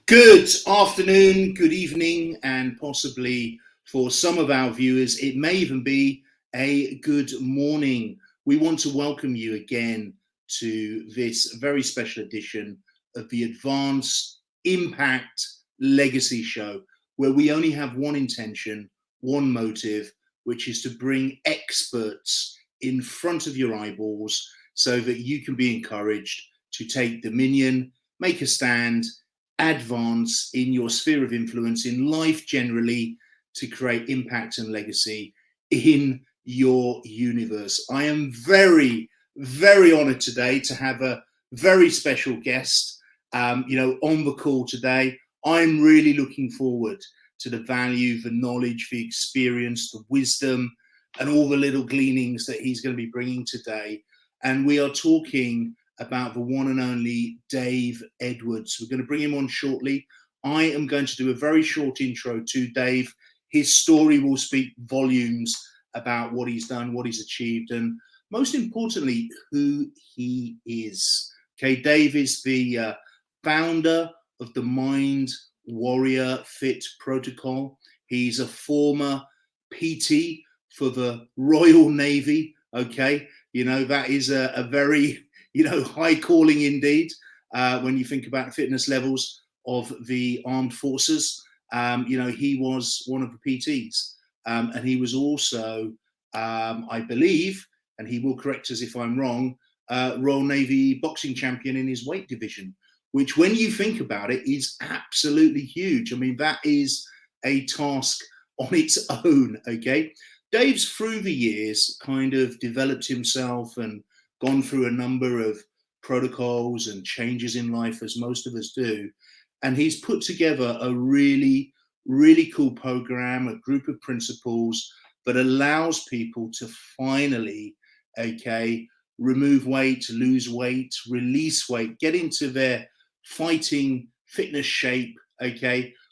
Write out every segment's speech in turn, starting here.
Good afternoon, good evening, and possibly for some of our viewers, it may even be a good morning. We want to welcome you again to this very special edition of the Advanced Impact Legacy Show, where we only have one intention, one motive, which is to bring experts in front of your eyeballs so that you can be encouraged to take dominion, make a stand, advance in your sphere of influence in life generally, to create impact and legacy in your universe. I am very, very honored today to have a very special guest, on the call today. I'm really looking forward to the value, the knowledge, the experience, the wisdom, and all the little gleanings that he's going to be bringing today. And we are talking about the one and only Dave Edwards. We're going to bring him on shortly. I am going to do a very short intro to Dave. His story will speak volumes about what he's done, what he's achieved, and most importantly, who he is. Okay, Dave is the founder of the Mind Warrior Fit Protocol. He's a former PT for the Royal Navy. Okay, that is a very high calling indeed, when you think about fitness levels of the armed forces. He was one of the PTs, and he was also, I believe, and he will correct us if I'm wrong, Royal Navy boxing champion in his weight division, which, when you think about it, is absolutely huge. I mean, that is a task on its own, okay? Dave's, through the years, kind of developed himself and gone through a number of protocols and changes in life, as most of us do. And he's put together a really, really cool program, a group of principles that allows people to finally, remove weight, lose weight, release weight, get into their fighting fitness shape,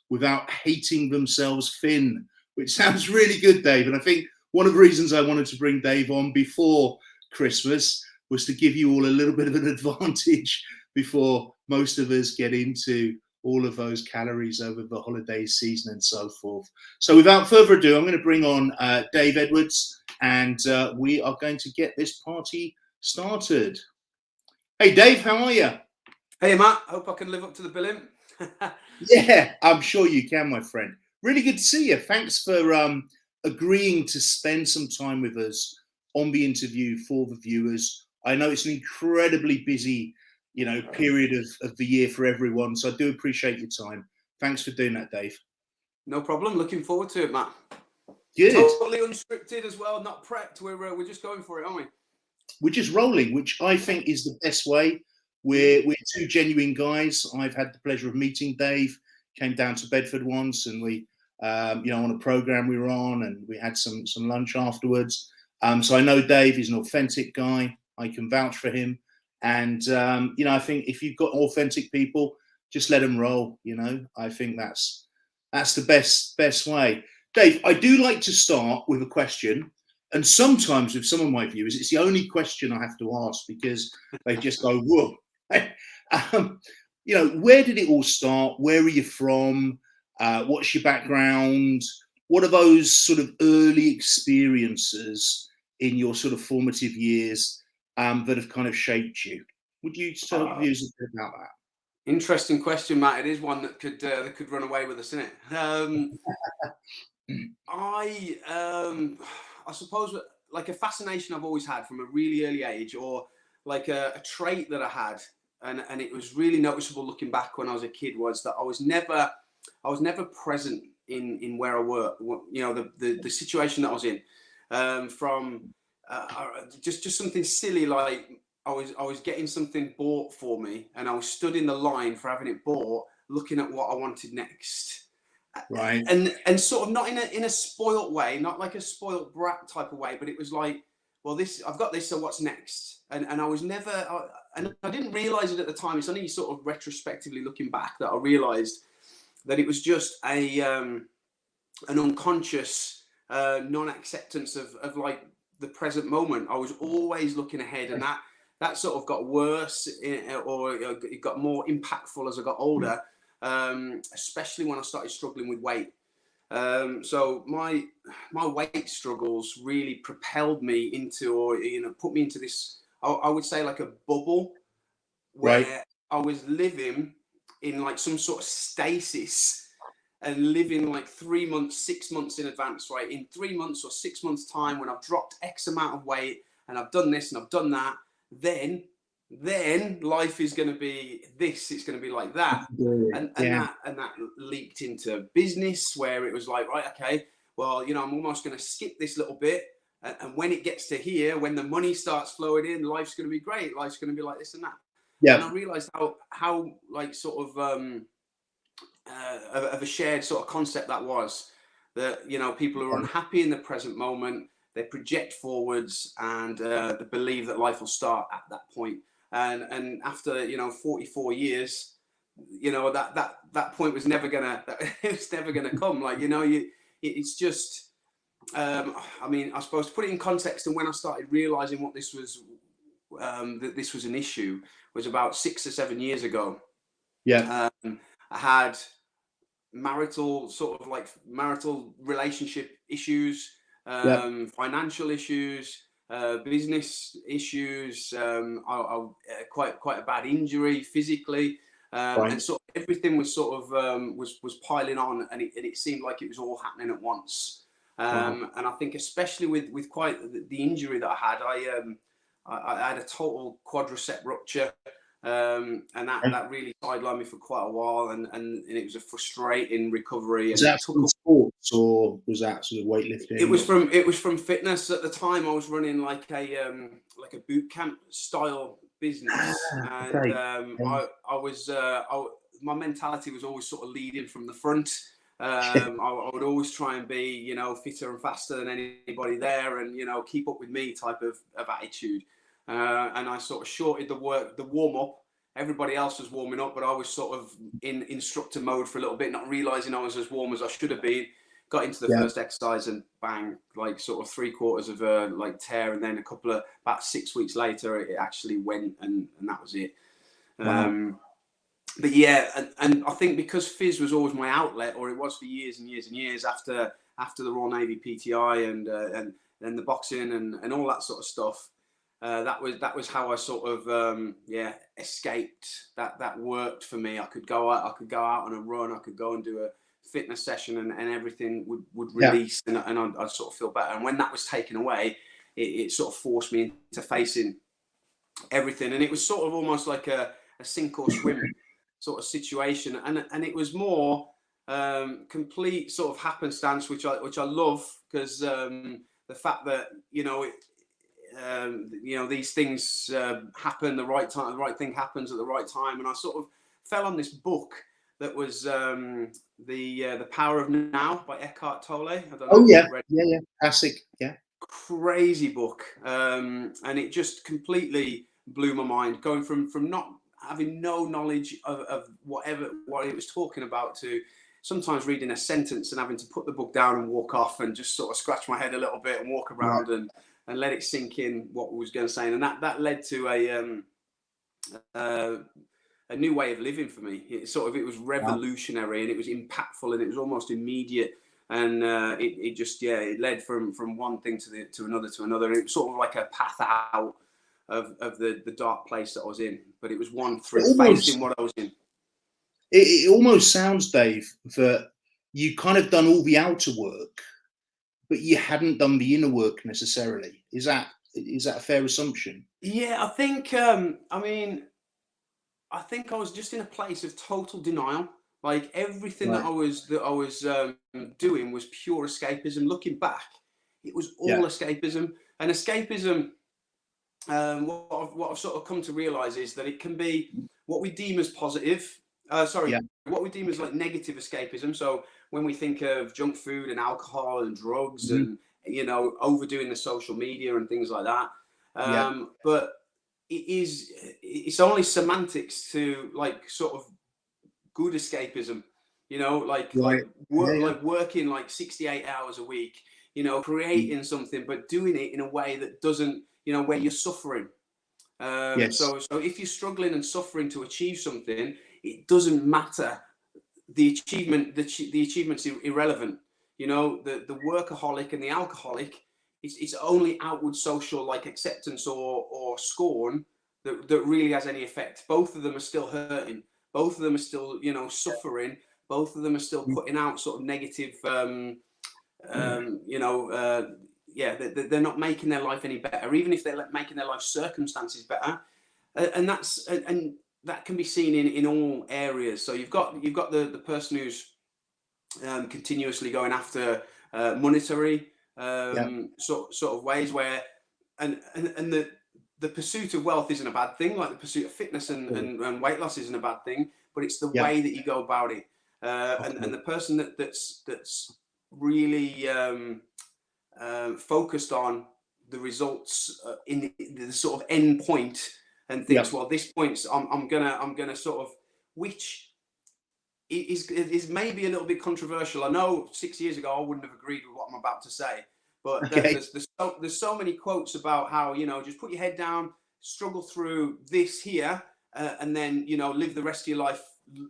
without hating themselves thin, which sounds really good, Dave. And I think one of the reasons I wanted to bring Dave on before Christmas was to give you all a little bit of an advantage before most of us get into all of those calories over the holiday season and so forth. So without further ado, I'm going to bring on Dave Edwards, and we are going to get this party started. Hey, Dave, how are you? Hey, Matt. Hope I can live up to the billing. Yeah, I'm sure you can, my friend. Really good to see you. Thanks for agreeing to spend some time with us on the interview for the viewers. I know it's an incredibly busy, period of the year for everyone, so I do appreciate your time. Thanks for doing that, Dave. No problem. Looking forward to it, Matt. Good. Totally unscripted as well, not prepped. We're just going for it, aren't we? We're just rolling, which I think is the best way. We're two genuine guys. I've had the pleasure of meeting Dave. Came down to Bedford once, and we, on a program we were on, and we had some lunch afterwards. So I know Dave is an authentic guy. I can vouch for him. And, I think if you've got authentic people, just let them roll. I think that's the best way. Dave, I do like to start with a question. And sometimes with some of my viewers, it's the only question I have to ask because they just go, whoa. Where did it all start? Where are you from? What's your background? What are those sort of early experiences in your sort of formative years that have kind of shaped you? Would you tell the viewers a bit about that? Interesting question, Matt. It is one that could run away with us, isn't it? I suppose, like, a fascination I've always had from a really early age, or like a trait that I had, and it was really noticeable looking back when I was a kid, was that I was never present in where I work. The situation that I was in, from just something silly, like I was getting something bought for me, and I was stood in the line for having it bought, looking at what I wanted next. Right. And sort of not in a spoilt way, not like a spoilt brat type of way, but it was like, well, I've got this, so what's next? And I was never, and I didn't realize it at the time. It's only sort of retrospectively looking back that I realized that it was just an unconscious non-acceptance of like the present moment. I was always looking ahead, and that sort of got worse, or it got more impactful as I got older. especially when I started struggling with weight. So my weight struggles really propelled me into, or put me into this, I would say, like a bubble Right. where I was living in like some sort of stasis and living like 3 months, 6 months in advance, right? In 3 months or 6 months time, when I've dropped X amount of weight and I've done this and I've done that, then life is going to be this, it's going to be like that. Yeah. And that leaked into business, where it was like, right, okay, well, I'm almost going to skip this little bit. And when it gets to here, when the money starts flowing in, life's going to be great. Life's going to be like this and that. And Yeah. I realized how like sort of a shared sort of concept that was, that people who are unhappy in the present moment, they project forwards, and they believe that life will start at that point. And after 44 years, that point was never gonna it was never gonna come. Like, it's just, I mean, I suppose to put it in context, and when I started realizing what this was, that this was an issue, was about 6 or 7 years ago. Yeah. I had marital relationship issues, Yeah. financial issues, business issues, quite a bad injury physically, Right. and sort of everything was sort of was piling on, and it seemed like it was all happening at once. Uh-huh. And I think especially with quite the injury that I had, I had a total quadricep rupture. And Right. that really sidelined me for quite a while, and it was a frustrating recovery, Was and that it took. from sports, or was that sort of It weightlifting? was Or from fitness. At the time, I was running like a boot camp style business, and okay. I was my mentality was always sort of leading from the front. I would always try and be fitter and faster than anybody there, and keep up with me type of attitude. And I sort of shorted the warm up. Everybody else was warming up, but I was sort of in instructor mode for a little bit, not realizing I was as warm as I should have been. Got into the Yeah. first exercise, and bang, like sort of 3/4 of a like tear, and then about 6 weeks later, it actually went, and that was it. Wow. But yeah, and I think because phys was always my outlet, or it was for years and years and years after the Royal Navy PTI, and then the boxing and all that sort of stuff. That was how I sort of escaped. That worked for me. I could go out on a run. I could go and do a fitness session, and everything would Yeah. release, and I'd sort of feel better. And when that was taken away, it sort of forced me into facing everything, and it was sort of almost like a sink or swim sort of situation, and it was more complete sort of happenstance, which I love, because the fact that these things happen the right time, the right thing happens at the right time, and I sort of fell on this book that was the Power of Now by Eckhart Tolle. I don't know Oh if yeah. you've read. Yeah. Yeah. Classic. Yeah. Crazy book, and it just completely blew my mind, going from not having no knowledge of what it was talking about, to sometimes reading a sentence and having to put the book down and walk off and just sort of scratch my head a little bit and walk Yeah. around and let it sink in what we was going to say, and that led to uh, a new way of living for me. It was Wow. revolutionary, and it was impactful, and it was almost immediate, and it led from one thing to another. And it was sort of like a path out of the dark place that I was in, but it was one It through almost facing what I was in. it almost sounds, Dave, that you kind of done all the outer work, but you hadn't done the inner work necessarily. Is that a fair assumption? Yeah, I think I think I was just in a place of total denial. Like everything Right. that I was doing was pure escapism. Looking back, it was Yeah. all escapism. And escapism, what I've sort of come to realize is that it can be what we deem as positive. Yeah. What we deem as like negative escapism. So when we think of junk food and alcohol and drugs, Mhm. and overdoing the social media and things like that, Yeah. but it's only semantics to like sort of good escapism, Right. Yeah. Yeah. like working like 68 hours a week, Mm. creating something, but doing it in a way that doesn't, where you're suffering. Yes. So if you're struggling and suffering to achieve something, it doesn't matter the achievement's irrelevant. You know, the workaholic and the alcoholic, it's only outward social like acceptance or scorn that really has any effect. Both of them are still hurting. Both of them are still, you know, suffering. Both of them are still putting out sort of negative, you know, yeah, they're not making their life any better, even if they're making their life circumstances better. And that can be seen in all areas. So you've got the person who's continuously going after monetary Yeah. sort of ways, where and the pursuit of wealth isn't a bad thing, like the pursuit of fitness and weight loss isn't a bad thing, but it's the Yeah. way that you go about it. And the person that's really focused on the results in the sort of end point, and thinks, Yeah. well, this point's I'm gonna sort of, which is maybe a little bit controversial. I know 6 years ago I wouldn't have agreed with what I'm about to say, but Okay. there's so many quotes about how, you know, just put your head down, struggle through this here, and then, you know, live the rest of your life,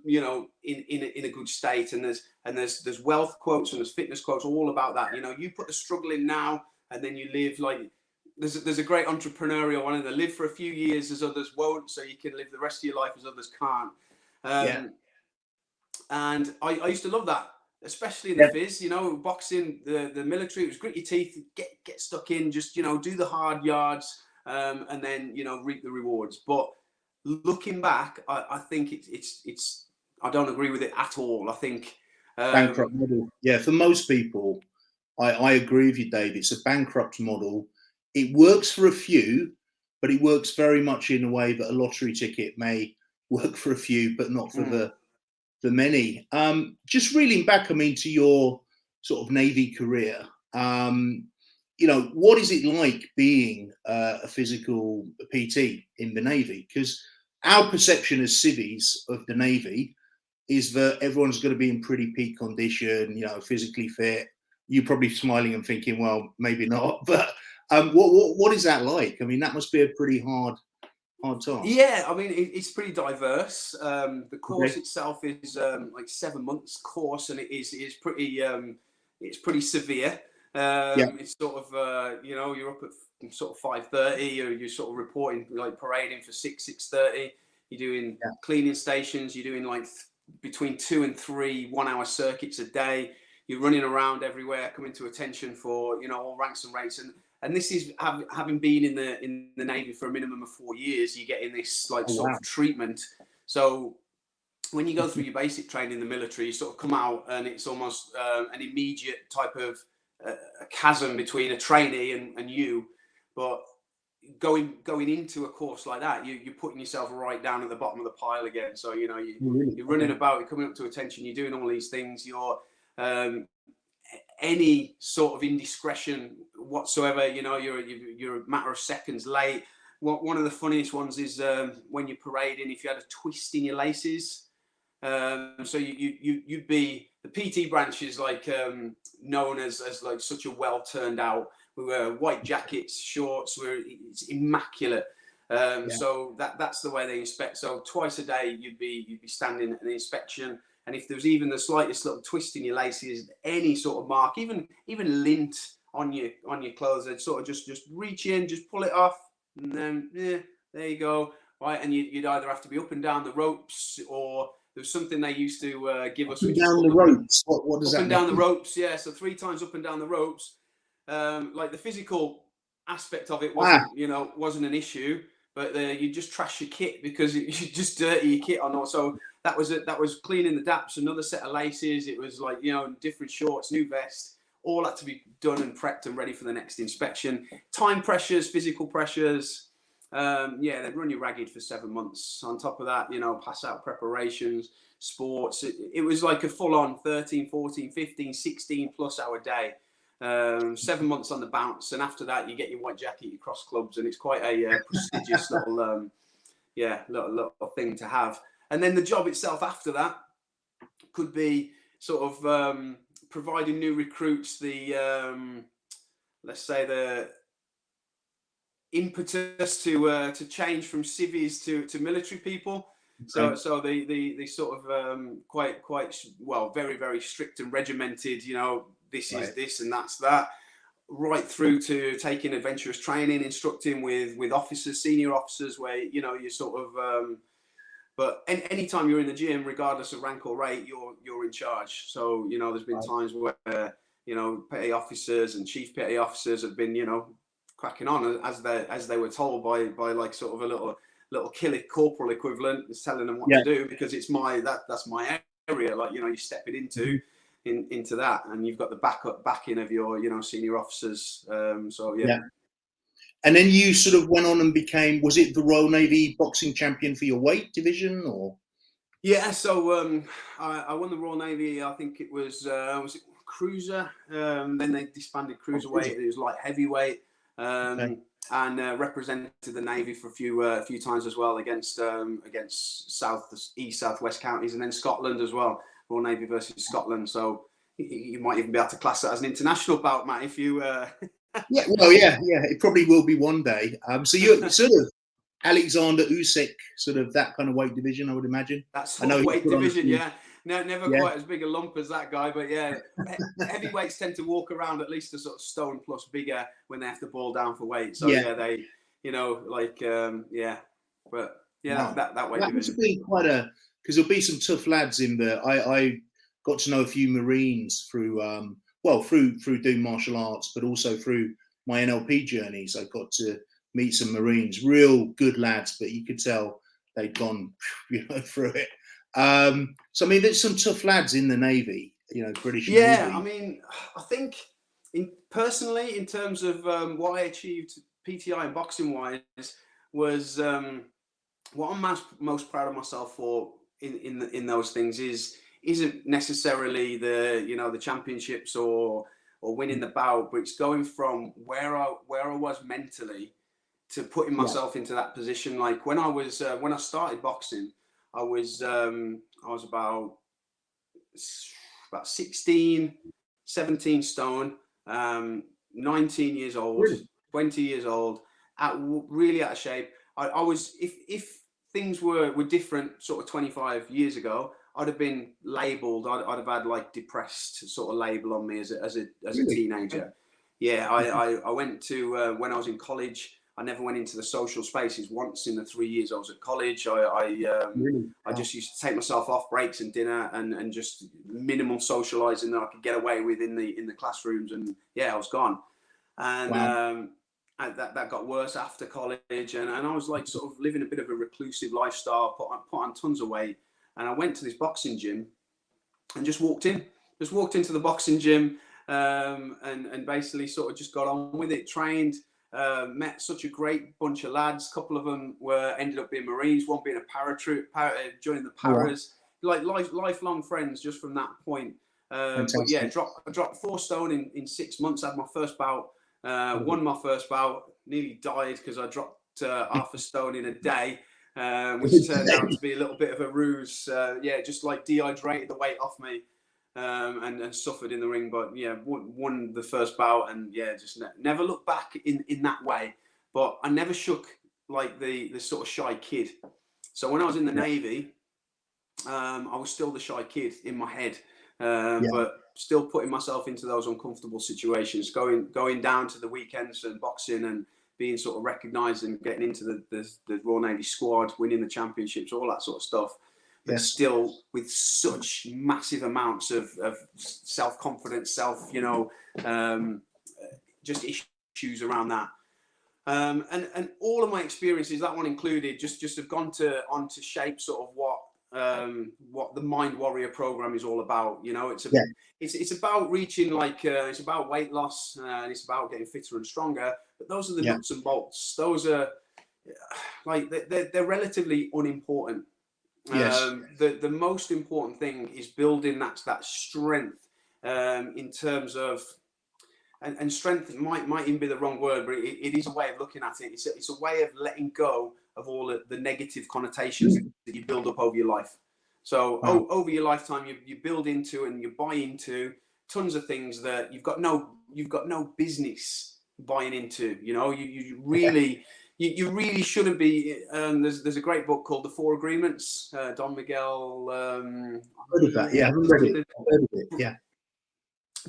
you know, in a good state. And there's wealth quotes and there's fitness quotes all about that. You know, you put the struggle in now, and then you live like, there's a great entrepreneurial one, and they live for a few years as others won't, so you can live the rest of your life as others can't. Yeah. And I used to love that, especially in the Yeah. fizz, you know, boxing, the military. It was grit your teeth, get stuck in, just, you know, do the hard yards, and then, you know, reap the rewards. But looking back, I think it's I don't agree with it at all. I think Bankrupt model. Yeah. For most people, I agree with you, Dave. It's a bankrupt model. It works for a few, but it works very much in a way that a lottery ticket may work for a few, but not for mm, the many. Just reeling back, I mean, to your sort of Navy career. You know, what is it like being a physical PT in the Navy? Because our perception as civvies of the Navy is that everyone's going to be in pretty peak condition, you know, physically fit. You're probably smiling and thinking, well, maybe not. But what is that like? I mean, that must be a pretty hard task. yeah, I mean, it's pretty diverse. The course Okay. itself is like 7 months course, and it is pretty it's pretty severe. Yeah. It's sort of you know, you're up at sort of 5:30, or you're sort of reporting, like parading for 6:30. You're doing Yeah. cleaning stations. You're doing like between 2 and 3 1-hour circuits a day. You're running around everywhere, coming to attention for, you know, all ranks and rates. And this is having been in the Navy for a minimum of 4 years. You get in this like Oh sort wow. of treatment. So when you go through your basic training in the military, you sort of come out, and it's almost an immediate type of a chasm between a trainee and you. But going into a course like that, you're putting yourself right down at the bottom of the pile again. So, you know, Oh, really? you're running Okay. about, you're coming up to attention, you're doing all these things. You're um, any sort of indiscretion whatsoever, you know, you're a matter of seconds late. One of the funniest ones is when you're parading, if you had a twist in your laces. So you'd be, the PT branch is like known as like such a well turned out. We wear white jackets, shorts. It's immaculate. Yeah. So that's the way they inspect. So twice a day you'd be standing at the inspection, and if there was even the slightest little twist in your laces, any sort of mark, even lint on your clothes, they'd sort of just reach in, just pull it off, and then yeah, there you go. Right, and you'd either have to be up and down the ropes, or there's something they used to give Up us, and which is down the called ropes. What does up that and down the mean? ropes. Yeah, so 3 times up and down the ropes. Like the physical aspect of it Ah, wasn't an issue, but you just trash your kit because you just dirty your kit on. Also, that was cleaning the daps, another set of laces. It was like, you know, different shorts, new vest, all had to be done and prepped and ready for the next inspection. Time pressures, physical pressures. Yeah, they'd run you ragged for 7 months. On top of that, you know, pass out preparations, sports. It was like a full on 13, 14, 15, 16 plus hour day. 7 months on the bounce, and after that you get your white jacket, your cross clubs, and it's quite a prestigious little little thing to have. And then the job itself after that could be sort of providing new recruits the let's say the impetus to change from civvies to military people. So the sort of quite well, very, very strict and regimented, you know, this is this and that's that, right through to taking adventurous training, instructing with officers, senior officers, where, you know, you sort of but anytime you're in the gym, regardless of rank or rate, you're in charge. So, you know, there's been times where, you know, petty officers and chief petty officers have been, you know, cracking on as they were told by like sort of a little killer corporal equivalent, is telling them what to do, because it's that's my area. Like, you know, you're stepping into that, and you've got the backing of your, you know, senior officers. So yeah. And then you sort of went on and became, was it the Royal Navy boxing champion for your weight division, or? Yeah, so I won the Royal Navy. I think it was it cruiser? Then they disbanded cruiserweight. It was light heavyweight, and represented the Navy for a few times as well against southwest counties, and then Scotland as well. Royal Navy versus Scotland. So you might even be able to class that as an international bout, Matt, if you. Yeah, well, yeah, it probably will be one day. So you're sort of Alexander Usyk, sort of that kind of weight division, I would imagine. That's weight division, yeah. No, never quite as big a lump as that guy, but yeah, heavyweights tend to walk around at least a sort of stone plus bigger when they have to ball down for weight. So yeah, they, you know, like but yeah, that weight division. That must be quite because there'll be some tough lads in there. I got to know a few Marines through through doing martial arts, but also through my NLP journeys. I got to meet some Marines, real good lads, but you could tell they'd gone, you know, through it. So I mean, there's some tough lads in the Navy, you know, British Navy. Yeah, I mean, I think personally, in terms of what I achieved PTI and boxing wise, was what I'm most proud of myself for in those things isn't necessarily the championships or winning the bout, but it's going from where I was mentally to putting myself into that position. Like when I started boxing, I was about 16, 17 stone, 19 years old, 20 years old, really out of shape. I was, if things were different sort of 25 years ago, I'd have been labelled. I'd have had like depressed sort of label on me as a teenager. Yeah, I went to when I was in college. I never went into the social spaces once in the 3 years I was at college. I just used to take myself off breaks and dinner and just minimal socialising that I could get away with in the classrooms. And yeah, I was gone. And that got worse after college. And I was like sort of living a bit of a reclusive lifestyle, put on tons of weight. And I went to this boxing gym and just walked into the boxing gym and basically sort of just got on with it, trained, met such a great bunch of lads. A couple of them ended up being Marines, one being a paratroop, joining the paras, like lifelong friends just from that point. But yeah, I dropped 4 stone in 6 months, had my first bout, won my first bout, nearly died because I dropped half a stone in a day. Which turned out to be a little bit of a ruse. Just like dehydrated the weight off me, and suffered in the ring. But yeah, won the first bout, and yeah, just never looked back in that way. But I never shook like the sort of shy kid. So when I was in the Navy, I was still the shy kid in my head, but still putting myself into those uncomfortable situations, going down to the weekends and boxing and being sort of recognised and getting into the Royal Navy squad, winning the championships, all that sort of stuff. But still with such massive amounts of self-confidence, just issues around that. And all of my experiences, that one included, just have gone on to shape sort of what the Mind Warrior program is all about. You know, it's about reaching it's about weight loss, and it's about getting fitter and stronger. But those are the nuts and bolts. Those are like they're relatively unimportant. The most important thing is building that strength in terms of, and strength might even be the wrong word, but it is a way of looking at it. It's a way of letting go of all the negative connotations that you build up over your life. So over your lifetime, you build into and you buy into tons of things that you've got no business buying into. You know, you really you really shouldn't be. There's a great book called The Four Agreements. Don Miguel. Heard of that? Yeah, I haven't read it. I've heard of it. Yeah.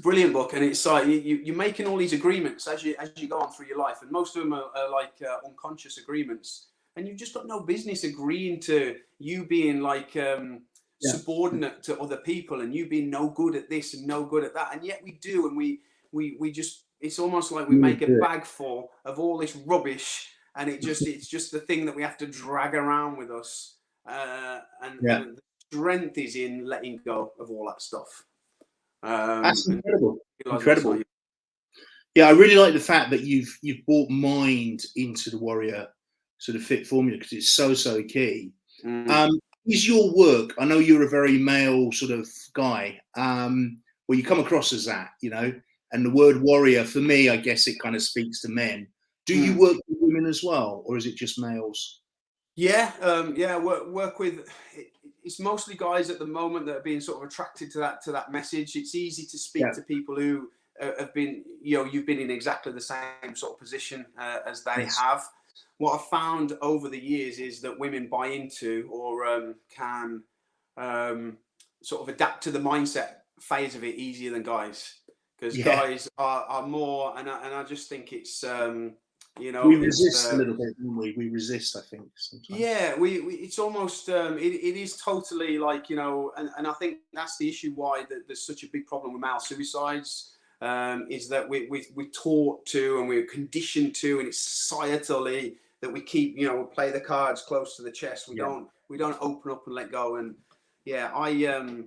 Brilliant book, and it's like you're making all these agreements as you go on through your life, and most of them are like unconscious agreements, and you've just got no business agreeing to you being like subordinate to other people, and you being no good at this and no good at that, and yet we do, and we just, it's almost like we make a bag full of all this rubbish, and it's just the thing that we have to drag around with us, and the strength is in letting go of all that stuff. That's incredible. Incredible. Yeah, I really like the fact that you've brought mind into the warrior sort of fit formula, because it's so key. Is your work, I know you're a very male sort of guy, well, you come across as that, you know, and the word warrior for me, I guess it kind of speaks to men. Do you work with women as well, or is it just males? Yeah, work with. It's mostly guys at the moment that are being sort of attracted to that message. It's easy to speak to people who have been, you've been in exactly the same sort of position as they have. What I've found over the years is that women buy into or can sort of adapt to the mindset phase of it easier than guys, because guys are more, and I just think it's we resist a little bit, don't we? We resist, I think, sometimes. Yeah, we it's almost it is totally like, and I think that's the issue why there's such a big problem with male suicides, is that we're taught to, and we're conditioned to, and it's societally that we keep, we play the cards close to the chest. We don't open up and let go. And I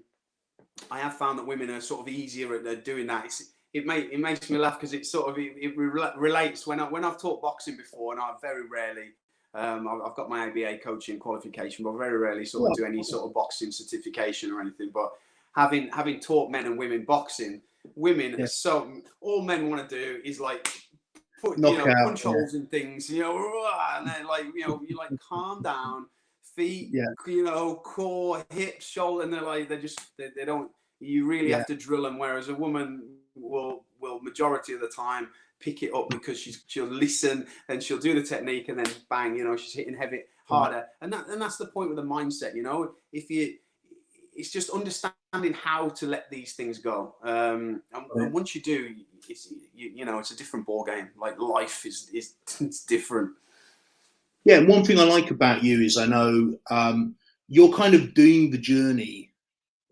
have found that women are sort of easier at doing that. It makes me laugh, because it sort of it relates when I've taught boxing before, and I very rarely I've got my ABA coaching qualification, but I very rarely sort of do any sort of boxing certification or anything. But having taught men and women boxing, women are so, all men want to do is like put punch holes in things, and then like you like calm down, feet, core, hips, shoulder, and they don't. You really have to drill them, whereas a woman will majority of the time pick it up, because she'll listen and she'll do the technique, and then bang, she's hitting heavy harder. And that's the point with the mindset, it's just understanding how to let these things go. And once you do, it's it's a different ball game. Like life is it's different. Yeah, and one thing I like about you is I know you're kind of doing the journey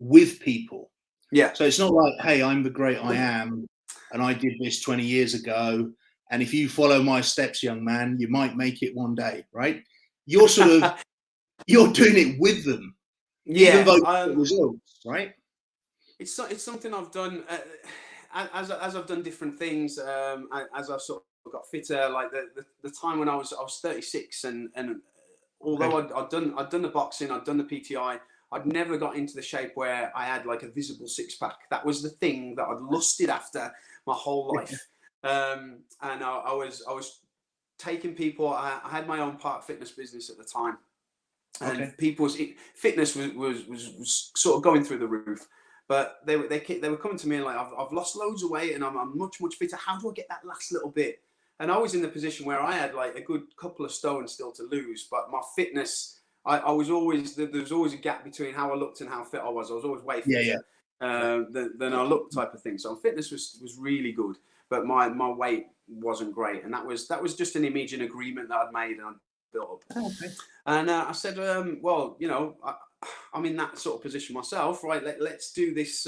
with people. Yeah. So it's not like, hey, I'm the great I am, and I did this 20 years ago, and if you follow my steps, young man, you might make it one day, right? You're sort of you're doing it with them, even though results, right? It's something I've done as I've done different things, as I've sort of got fitter. Like the time when I was 36, and although I'd done the boxing, I'd done the PTI, I'd never got into the shape where I had like a visible six-pack. That was the thing that I'd lusted after my whole life. And I was taking people. I had my own Park Fitness business at the time, and people's fitness was sort of going through the roof. But they were coming to me and like, I've lost loads of weight, and I'm much fitter. How do I get that last little bit? And I was in the position where I had like a good couple of stones still to lose, but my fitness, I was always, there was always a gap between how I looked and how fit I was. I was always way fitter than I looked, type of thing. So fitness was really good, but my weight wasn't great. And that was just an image and agreement that I'd made and I built up. And I said, well, I'm in that sort of position myself, right? Let's do this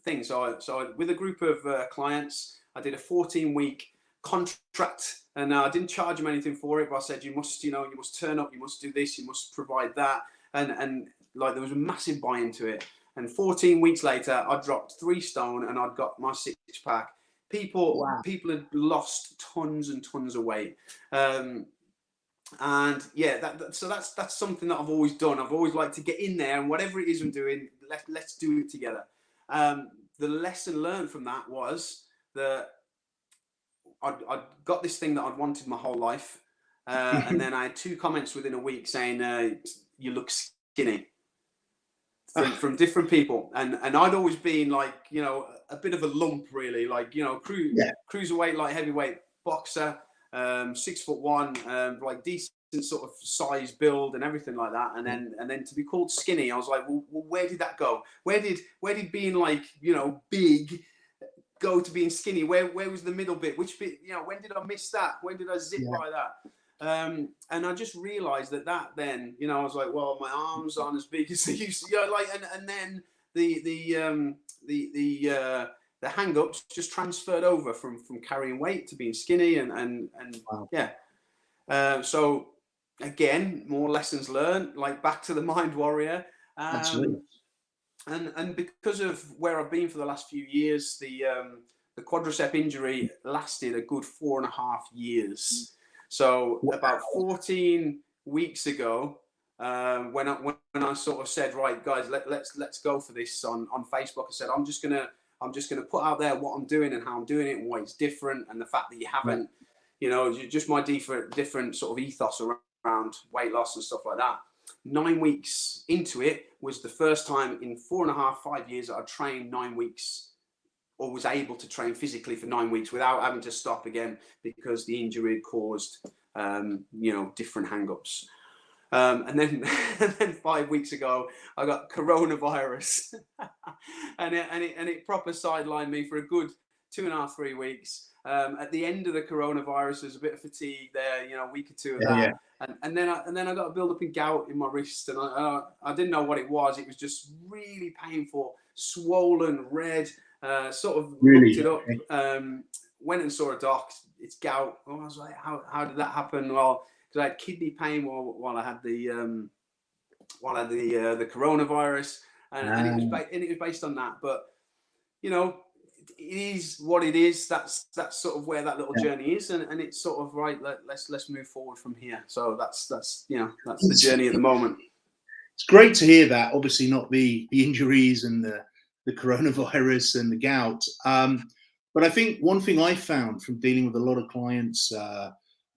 thing. So with a group of clients, I did a 14-week contract, and I didn't charge them anything for it, but I said, you must turn up, you must do this, you must provide that, and like there was a massive buy into it. And 14 weeks later, I dropped 3 stone, and I'd got my 6-pack. People had lost tons and tons of weight, and so that's something that I've always done. I've always liked to get in there, and whatever it is I'm doing, let's do it together. The lesson learned from that was that I'd got this thing that I'd wanted my whole life, and then I had 2 comments within a week saying, you look skinny, from different people, and I'd always been like, a bit of a lump, really, like, cruiserweight, like heavyweight boxer. 6'1", like decent sort of size build and everything like that, and then to be called skinny, I was like, well, where did that go? Where did being like, you know, big go to being skinny? Where was the middle bit? Which bit, you know, when did I miss that? When did I zip by that? And I just realized that then, you know, I was like, well, my arms aren't as big as they used to, you know, like, and then the hang-ups just transferred over from carrying weight to being skinny, and Wow. yeah. So again, more lessons learned, like back to the mind warrior. Absolutely. And because of where I've been for the last few years, the quadricep injury lasted a good 4.5 years. So about 14 weeks ago, when I sort of said, right, guys, let's go for this on Facebook. I said, I'm just gonna put out there what I'm doing and how I'm doing it and why it's different, and the fact that you haven't, you know, just my different sort of ethos around weight loss and stuff like that. 9 weeks into it was the first time in 4.5, 5 years that I trained 9 weeks, or was able to train physically for 9 weeks without having to stop again because the injury had caused, you know, different hang-ups. And then 5 weeks ago, I got coronavirus, and it proper sidelined me for a good 2.5, 3 weeks. At the end of the coronavirus, there's a bit of fatigue there, you know, a week or two of that. Yeah. And then I got a build up in gout in my wrist, and I didn't know what it was. It was just really painful, swollen, red. Sort of Really? looked it up. Went and saw a doc. It's gout. Oh, I was like, how did that happen? Well, because I had kidney pain while I had the coronavirus, and it was based on that. But you know, it is what it is. That's sort of where that little journey is, and it's sort of right. Let's move forward from here. So that's you know, that's the journey at the moment. It's great to hear that. Obviously, not the injuries and the coronavirus and the gout. But I think one thing I found from dealing with a lot of clients,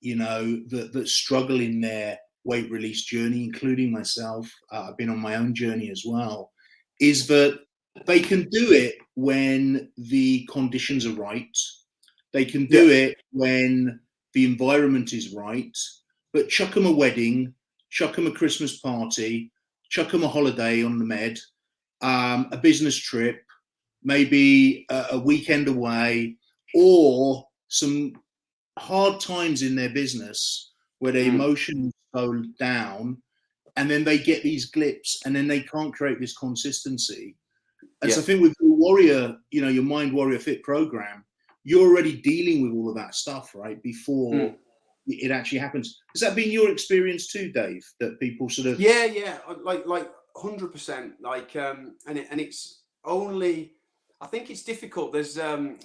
you know, that struggle in their weight release journey, including myself, I've been on my own journey as well, is that they can do it when the conditions are right. They can do it when the environment is right. But chuck them a wedding, chuck them a Christmas party, chuck them a holiday on the Med, a business trip, maybe a weekend away, or some hard times in their business where their emotions go down, and then they get these blips, and then they can't create this consistency. And so I think with the Warrior, you know, your Mind Warrior Fit program, you're already dealing with all of that stuff, right, before it actually happens. Has that been your experience too, Dave? That people sort of like 100%, like and it's only, I think it's difficult. There's I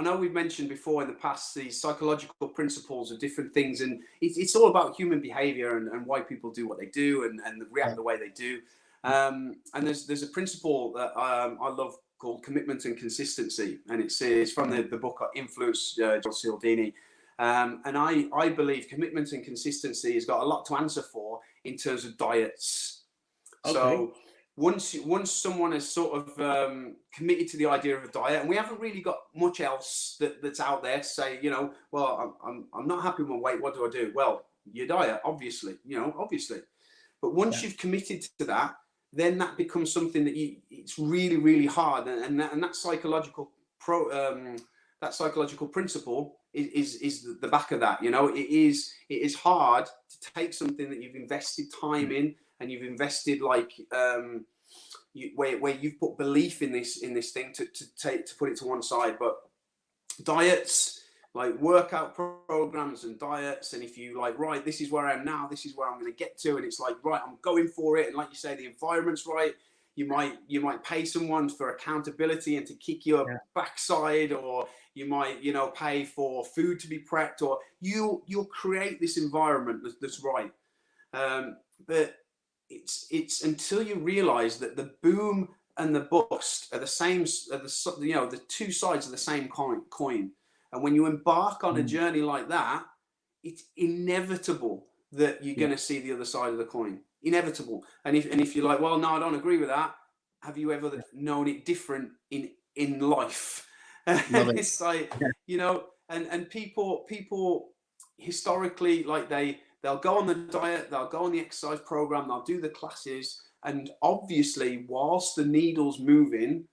know we've mentioned before in the past these psychological principles of different things, and it's all about human behavior and why people do what they do and react the way they do. And there's a principle that I love called commitment and consistency, and it's from the book Influence, John Cialdini. And I believe commitment and consistency has got a lot to answer for in terms of diets. Okay. So once someone has sort of committed to the idea of a diet, and we haven't really got much else that's out there to say, you know, well, I'm not happy with my weight. What do I do? Well, your diet, obviously, you know, obviously. But once you've committed to that, then that becomes something that it's really, really hard, and that psychological principle is the back of that. You know, it is hard to take something that you've invested time in, and you've invested like where you've put belief in this thing to put it to one side. But diets, like workout programs and diets, and if you like, right, this is where I am now, this is where I'm going to get to, and it's like, right, I'm going for it, and like you say, the environment's right. You might pay someone for accountability and to kick your backside, or you might, you know, pay for food to be prepped, or you'll create this environment that's right. But it's until you realize that the boom and the bust are the same, you know, the two sides of the same coin. And when you embark on a journey like that, it's inevitable that you're going to see the other side of the coin. Inevitable. And if you're like, well, no, I don't agree with that. Have you ever known it different in life? It's like, you know, and people historically, like they'll go on the diet, they'll go on the exercise program, they'll do the classes, and obviously whilst the needle's moving,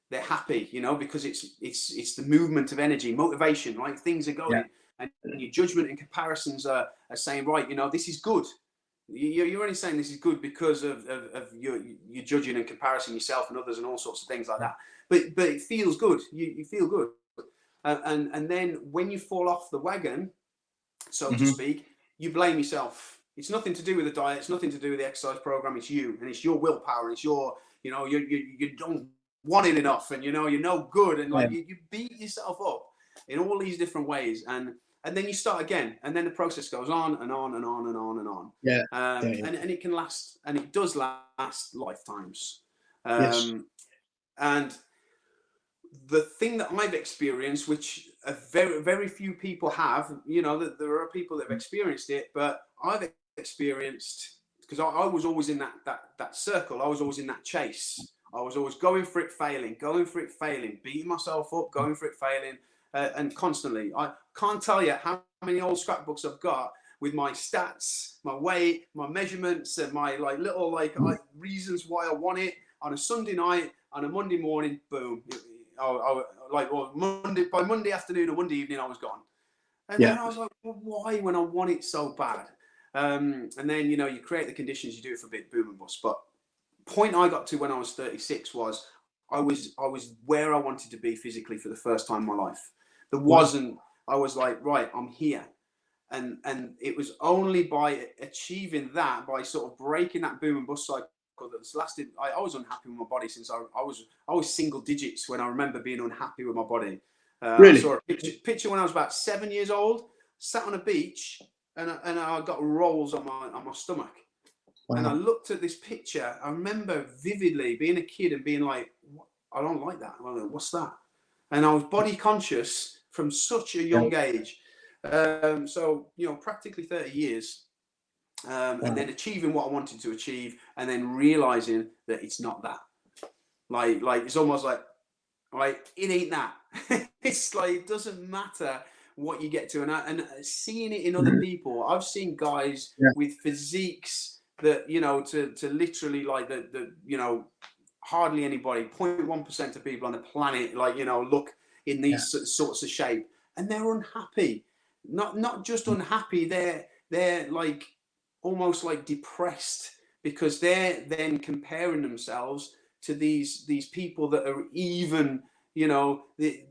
they're happy, you know, because it's the movement of energy, motivation, right? Things are going, and your judgment and comparisons are saying, right, you know, this is good. You're only saying this is good because of your judging and comparing yourself and others and all sorts of things like that. But it feels good. You feel good, and then when you fall off the wagon, so to speak, you blame yourself. It's nothing to do with the diet. It's nothing to do with the exercise program. It's you, and it's your willpower. It's your, you know, you don't want it enough, and you know you're no good, and like you beat yourself up in all these different ways, and then you start again, and then the process goes on and on and on and on and on. And it can last, and it does last lifetimes. And the thing that I've experienced, which a very, very few people have, you know, that there are people that have experienced it, but I've experienced, because I was always in that circle. I was always in that chase. I was always going for it, failing, beating myself up, going for it, failing, and constantly. I can't tell you how many old scrapbooks I've got with my stats, my weight, my measurements, and my like little reasons why I want it. On a Sunday night, on a Monday morning, boom. By Monday afternoon or Monday evening, I was gone. And then I was like, well, why when I want it so bad? And then, you know, you create the conditions, you do it for a bit, boom and bust. But point I got to when I was 36 was I was where I wanted to be physically for the first time in my life. There wasn't, I was like, right, I'm here. And it was only by achieving that, by sort of breaking that boom and bust cycle that's lasted. I was unhappy with my body since I was single digits when I remember being unhappy with my body. Really? I saw a picture when I was about 7 years old, sat on a beach, and I got rolls on my stomach. Wow. And I looked at this picture. I remember vividly being a kid and being like, I don't like that. What's that? And I was body conscious from such a young age. So, you know, practically 30 years. And then achieving what I wanted to achieve, and then realizing that it's not that. Like it's almost like, right, it ain't that. It's like, it doesn't matter what you get to. And seeing it in other people, I've seen guys with physiques that, you know, to literally like the you know, hardly anybody, 0.1% of people on the planet, like, you know, look in these sorts of shape, and they're unhappy. Not just unhappy, they're like almost like depressed, because they're then comparing themselves to these people that are even, you know,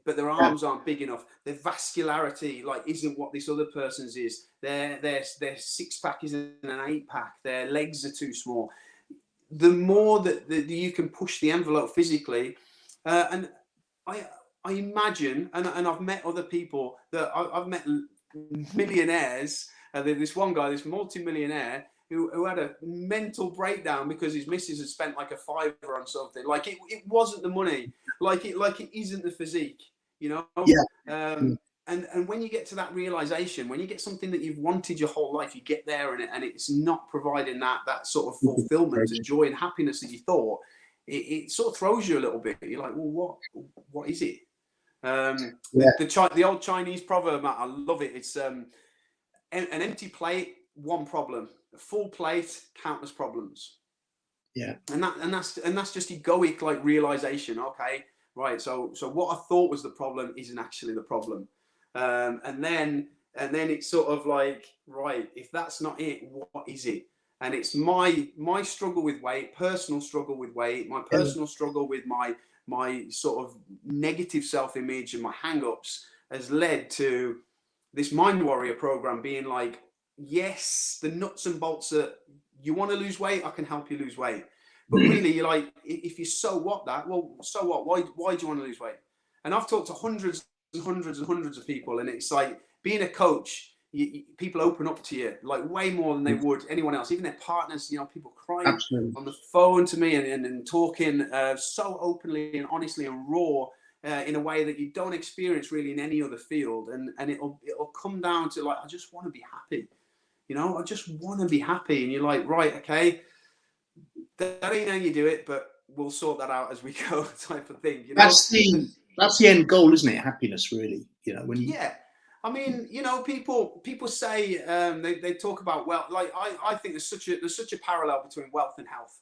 but their arms aren't big enough. Their vascularity like isn't what this other person's is. Their six pack isn't an 8-pack. Their legs are too small. The more that you can push the envelope physically, and I imagine, and I've met other people that I've met millionaires. This one guy, this multi-millionaire, who had a mental breakdown because his missus had spent like a $5 on something. Like it wasn't the money. Like it isn't the physique, you know. And when you get to that realization, when you get something that you've wanted your whole life, you get there and it's not providing that sort of fulfillment and joy and happiness that you thought, it sort of throws you a little bit. You're like, well, what is it? The old Chinese proverb, Matt, I love it. It's an empty plate, one problem. A full plate, countless problems. And that's just egoic like realization. Okay, right. So what I thought was the problem isn't actually the problem. And then it's sort of like, right, if that's not it, what is it? And it's my struggle with weight, personal struggle with weight, my personal struggle with my sort of negative self-image and my hang-ups has led to this Mind Warrior program being like, yes, the nuts and bolts are, you want to lose weight, I can help you lose weight. But really, you're like, if you so what that, well, so what? Why do you want to lose weight? And I've talked to hundreds and hundreds and hundreds of people, and it's like being a coach, people open up to you like way more than they would anyone else, even their partners. You know, people crying on the phone to me and talking so openly and honestly and raw. In a way that you don't experience really in any other field, and it'll come down to like, I just want to be happy, you know, I just want to be happy, and you're like, right, okay, that ain't how you do it, but we'll sort that out as we go, type of thing, you know. That's the end goal, isn't it? Happiness, really, you know, when you I mean, you know, people say they talk about wealth. Like I think there's such a parallel between wealth and health.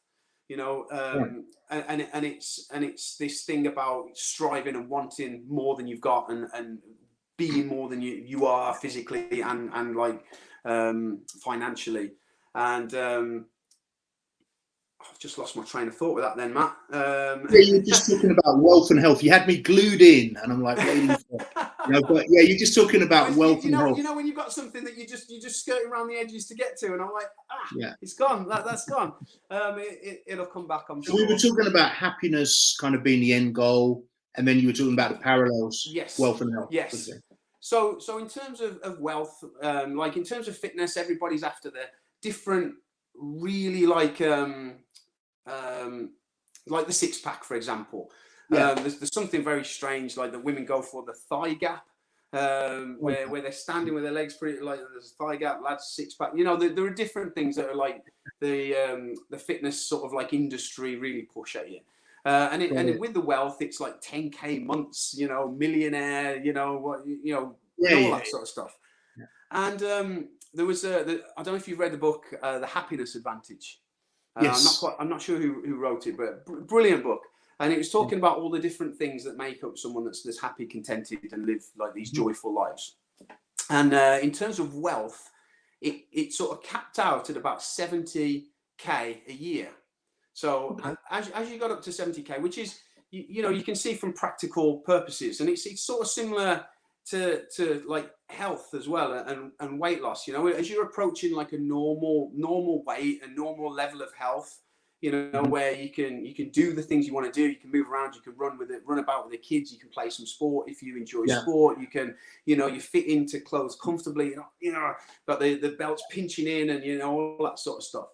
You know, and it's this thing about striving and wanting more than you've got, and being more than you are physically and like financially. And I've just lost my train of thought with that then, Matt. Yeah, you were just talking about wealth and health. You had me glued in, and I'm like waiting for. But yeah, you're just talking about wealth and health. You know when you've got something that you just skirting around the edges to get to, and I'm like, Yeah, it's gone. That's gone. It'll come back, I'm sure. We were talking about happiness kind of being the end goal, and then you were talking about the parallels. Yes. Wealth and health. Yes. So in terms of wealth, like in terms of fitness, everybody's after the different, really like the six pack, for example. Yeah. There's something very strange, like the women go for the thigh gap, where they're standing with their legs pretty, like there's a thigh gap, lads six pack. You know, there are different things that are like the fitness sort of like industry really push at you. And with the wealth, it's like 10K months, you know, millionaire, you know, what, you know, all that sort of stuff. Yeah. And there was I don't know if you've read the book, The Happiness Advantage. Yes. I'm not sure who wrote it, but brilliant book. And it was talking about all the different things that make up someone that's happy, contented, and live like these joyful lives. And in terms of wealth, it sort of capped out at about 70K a year. So as you got up to 70K, which is, you know, you can see from practical purposes, and it's sort of similar to like health as well, and weight loss. You know, as you're approaching like a normal weight, a normal level of health, you know, where you can do the things you want to do, you can move around, you can run about with the kids, you can play some sport if you enjoy sport, you can, you know, you fit into clothes comfortably, you know, got the belts pinching in, and you know, all that sort of stuff.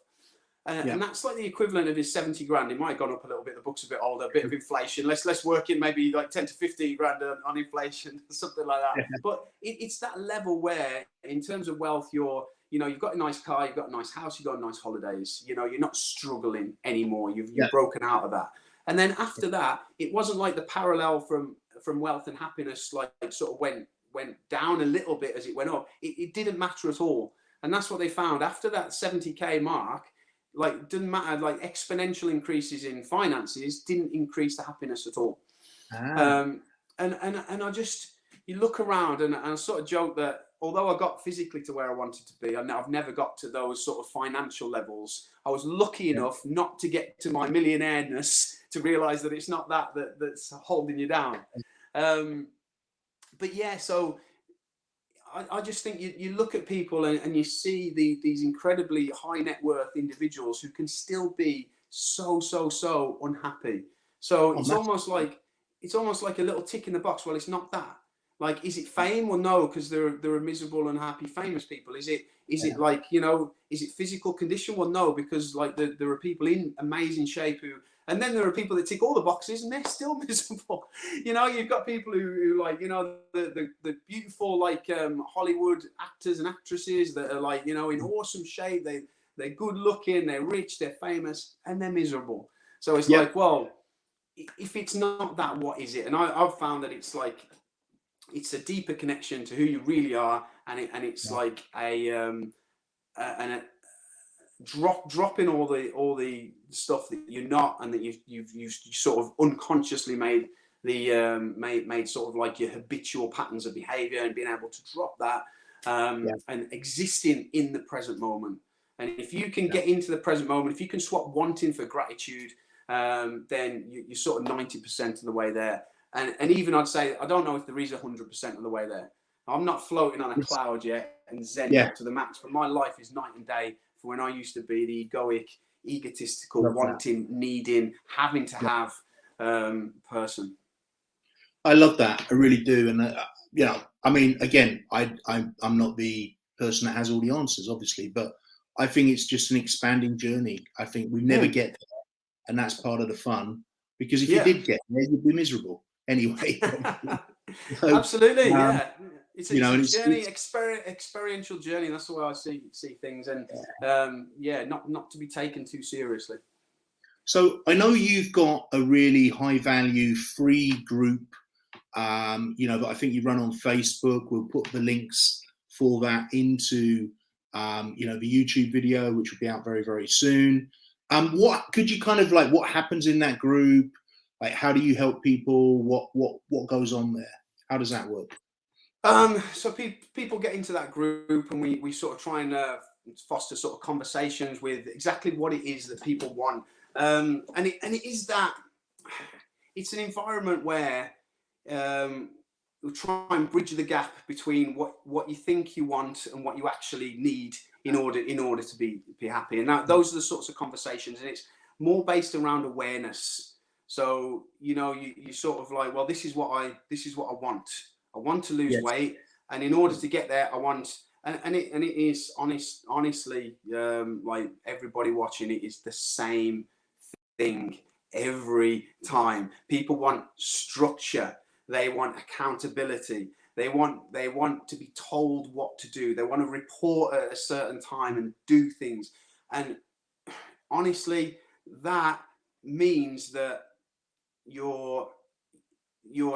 And that's like the equivalent of his 70 grand. It might have gone up a little bit. The book's a bit older, a bit of inflation. Let's work in maybe like 10 to 15 grand on inflation, something like that. But it's that level where, in terms of wealth, you've got a nice car, you've got a nice house, you've got nice holidays. You know, you're not struggling anymore. You've broken out of that. And then after that, it wasn't like the parallel from wealth and happiness, like sort of went down a little bit as it went up. It didn't matter at all. And that's what they found after that 70K mark. Like, didn't matter, like exponential increases in finances didn't increase the happiness at all. And I just, you look around, and I sort of joke that although I got physically to where I wanted to be, I've never got to those sort of financial levels. I was lucky enough not to get to my millionaireness to realize that it's not that's holding you down. But yeah, so I just think you look at people and you see these incredibly high net worth individuals who can still be so unhappy. So it's almost like a little tick in the box. Well, it's not that. Like, is it fame? Well, no, because there are miserable, unhappy, famous people. Is it like, you know, is it physical condition? Well, no, because like there are people in amazing shape who. And then there are people that tick all the boxes and they're still miserable. You know, you've got people who like, you know, the beautiful like Hollywood actors and actresses that are like, you know, in awesome shape. They're good looking, they're rich, they're famous, and they're miserable. So it's like, well, if it's not that, what is it? And I've found that it's like, it's a deeper connection to who you really are, and it's like a dropping all the stuff that you're not, and that you've sort of unconsciously made made sort of like your habitual patterns of behavior, and being able to drop that and existing in the present moment. And if you can get into the present moment, if you can swap wanting for gratitude, then you're sort of 90% of the way there. And even I'd say, I don't know if there is 100% of the way there. I'm not floating on a cloud yet and zen to the max, but my life is night and day for when I used to be the egoic, egotistical, wanting, needing, having to have person. I love that. I really do. And, you know, I mean, again, I'm not the person that has all the answers, obviously, but I think it's just an expanding journey. I think we never get there, and that's part of the fun, because if you did get there, you'd be miserable anyway. So, absolutely, It's a journey, experiential journey. That's the way I see things, and not to be taken too seriously. So I know you've got a really high value free group that I think you run on Facebook. We'll put the links for that into, the YouTube video, which will be out very, very soon. What could you kind of like, what happens in that group? Like, how do you help people? What goes on there? How does that work? So people get into that group, and we sort of try and foster sort of conversations with exactly what it is that people want. And it is that it's an environment where we'll try and bridge the gap between what you think you want and what you actually need in order to be happy. And those are the sorts of conversations, and it's more based around awareness. So you sort of like, well, this is what I want. I want to lose weight, and in order to get there, I want, and it is honestly, like everybody watching it is the same thing every time. People want structure. They want accountability. They want to be told what to do. They want to report at a certain time and do things. And honestly, that means that you're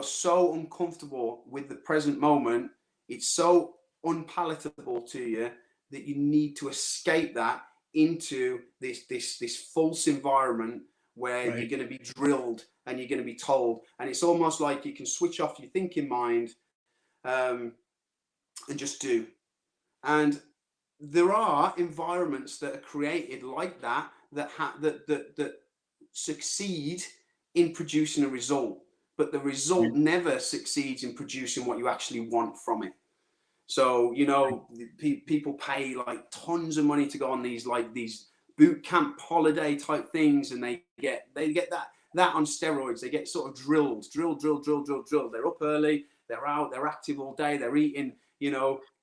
so uncomfortable with the present moment. It's so unpalatable to you that you need to escape that into this false environment where you're going to be drilled and you're going to be told. And it's almost like you can switch off your thinking mind and just do. And there are environments that are created like that succeed in producing a result, but the result never succeeds in producing what you actually want from it. So people pay like tons of money to go on these boot camp holiday type things, and they get that on steroids. They get sort of drilled. They're up early, they're out, they're active all day, they're eating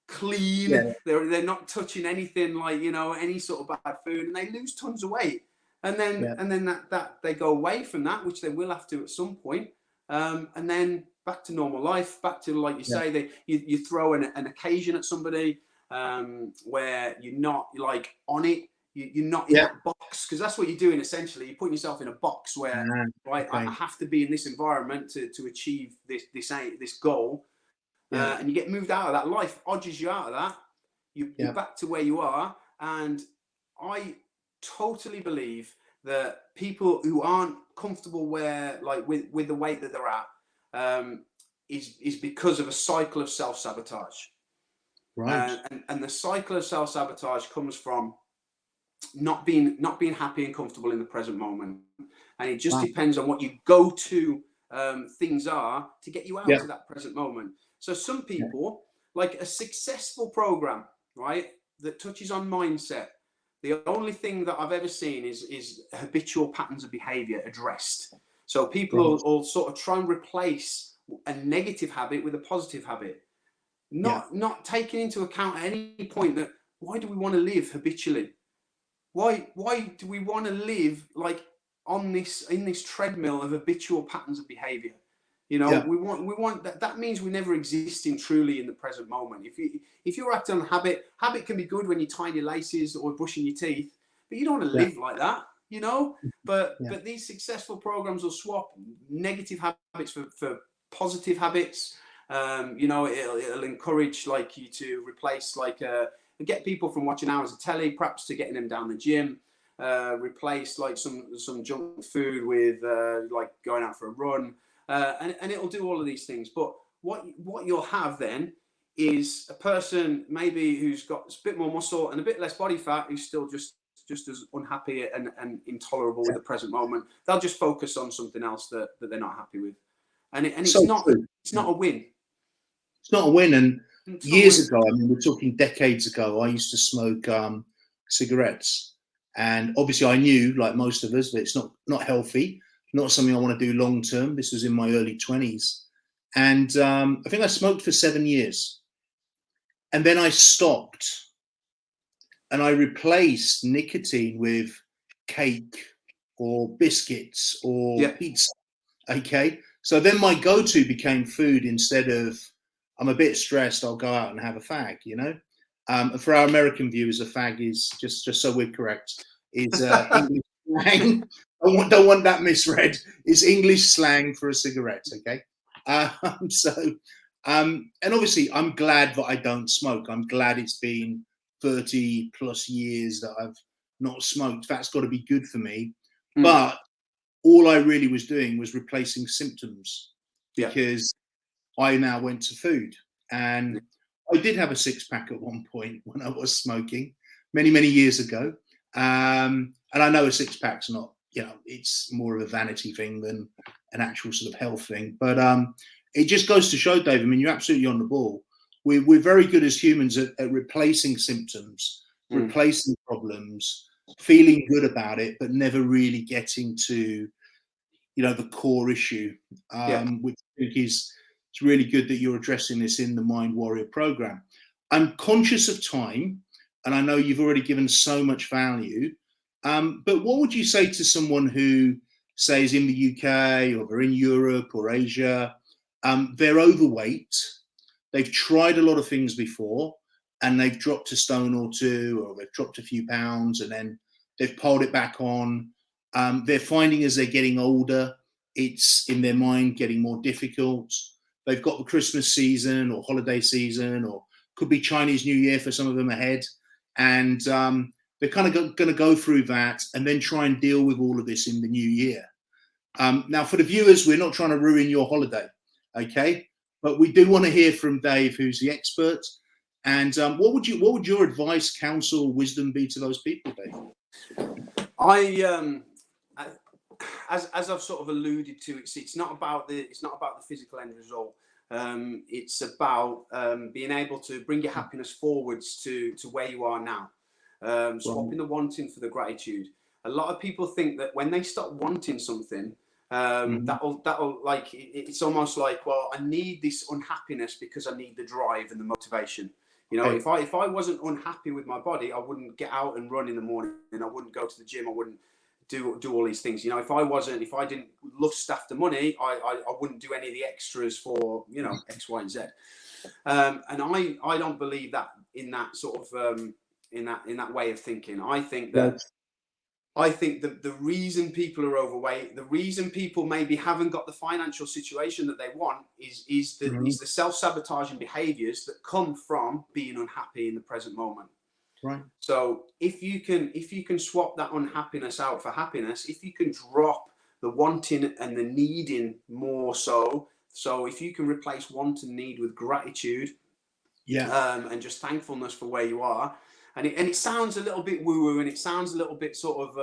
clean, they're not touching anything like any sort of bad food, and they lose tons of weight. And then that they go away from that, which they will have to at some point, and then back to normal life, back to, like you say, you throw an occasion at somebody where you're not like on it, you're not in that box, because that's what you're doing essentially. You're putting yourself in a box where I have to be in this environment to achieve this goal, and you get moved out of that. Life odges you out of that. You're back to where you are, and I totally believe that people who aren't comfortable with the weight that they're at is because of a cycle of self-sabotage. Right. And the cycle of self-sabotage comes from not being happy and comfortable in the present moment. And it just depends on what your go-to things are to get you out to that present moment. So some people, like a successful program, right, that touches on mindset, the only thing that I've ever seen is habitual patterns of behavior addressed. So people will sort of try and replace a negative habit with a positive habit, not taking into account at any point that, why do we want to live habitually? Why do we want to live like in this treadmill of habitual patterns of behavior? We want that means we're never existing truly in the present moment. If you're acting on habit can be good when you're tying your laces or brushing your teeth, but you don't want to live like that, But these successful programs will swap negative habits for positive habits. It'll encourage like you to replace get people from watching hours of telly, perhaps, to getting them down the gym. Replace like some junk food with like going out for a run. And it'll do all of these things. But what you'll have then is a person maybe who's got a bit more muscle and a bit less body fat, who's still just as unhappy and intolerable with the present moment. They'll just focus on something else that they're not happy with. And it's So not true. it's not a win. It's not a win. And years ago, I mean, we're talking decades ago, I used to smoke cigarettes. And obviously I knew, like most of us, that it's not healthy, not something I want to do long term. This was in my early 20s. And I think I smoked for 7 years. And then I stopped. And I replaced nicotine with cake or biscuits or pizza. Okay. So then my go-to became food instead of, I'm a bit stressed, I'll go out and have a fag, And for our American viewers, a fag is, just so we're correct, is English slang. I don't want that misread. It's English slang for a cigarette, okay? So, and obviously, I'm glad that I don't smoke. I'm glad it's been 30 plus years that I've not smoked. That's got to be good for me. But all I really was doing was replacing symptoms, because I now went to food. And I did have a six-pack at one point when I was smoking many, many years ago. And I know a six-pack's not, it's more of a vanity thing than an actual sort of health thing. But it just goes to show, Dave, I mean, you're absolutely on the ball. We're very good as humans at replacing symptoms, replacing problems, feeling good about it, but never really getting to, the core issue, which I think it's really good that you're addressing this in the Mind Warrior program. I'm conscious of time, and I know you've already given so much value, but what would you say to someone who, say, is in the UK or they're in Europe or Asia, they're overweight, they've tried a lot of things before, and they've dropped a stone or two, or they've dropped a few pounds, and then they've piled it back on. They're finding as they're getting older, it's in their mind getting more difficult. They've got the Christmas season or holiday season, or could be Chinese New Year for some of them ahead. And they're kind of going to go through that and then try and deal with all of this in the new year. Now, for the viewers, we're not trying to ruin your holiday, okay? But we do want to hear from Dave, who's the expert. And what would your advice, counsel, wisdom be to those people, Dave? As I've sort of alluded to, it's not about the physical end result. It's about being able to bring your happiness forwards to where you are now. Swapping the wanting for the gratitude. A lot of people think that when they stop wanting something, that'll like it's almost like, well, I need this unhappiness because I need the drive and the motivation. If I wasn't unhappy with my body, I wouldn't get out and run in the morning, and I wouldn't go to the gym. I wouldn't do all these things. If I didn't lust after money, I wouldn't do any of the extras for X, Y, and Z. And I don't believe that in that sort of in that way of thinking. I think that the reason people are overweight, the reason people maybe haven't got the financial situation that they want, is the self-sabotaging behaviors that come from being unhappy in the present moment. Right. So if you can swap that unhappiness out for happiness, if you can drop the wanting and the needing more so if you can replace want and need with gratitude, and just thankfulness for where you are, and it sounds a little bit woo-woo, and it sounds a little bit sort of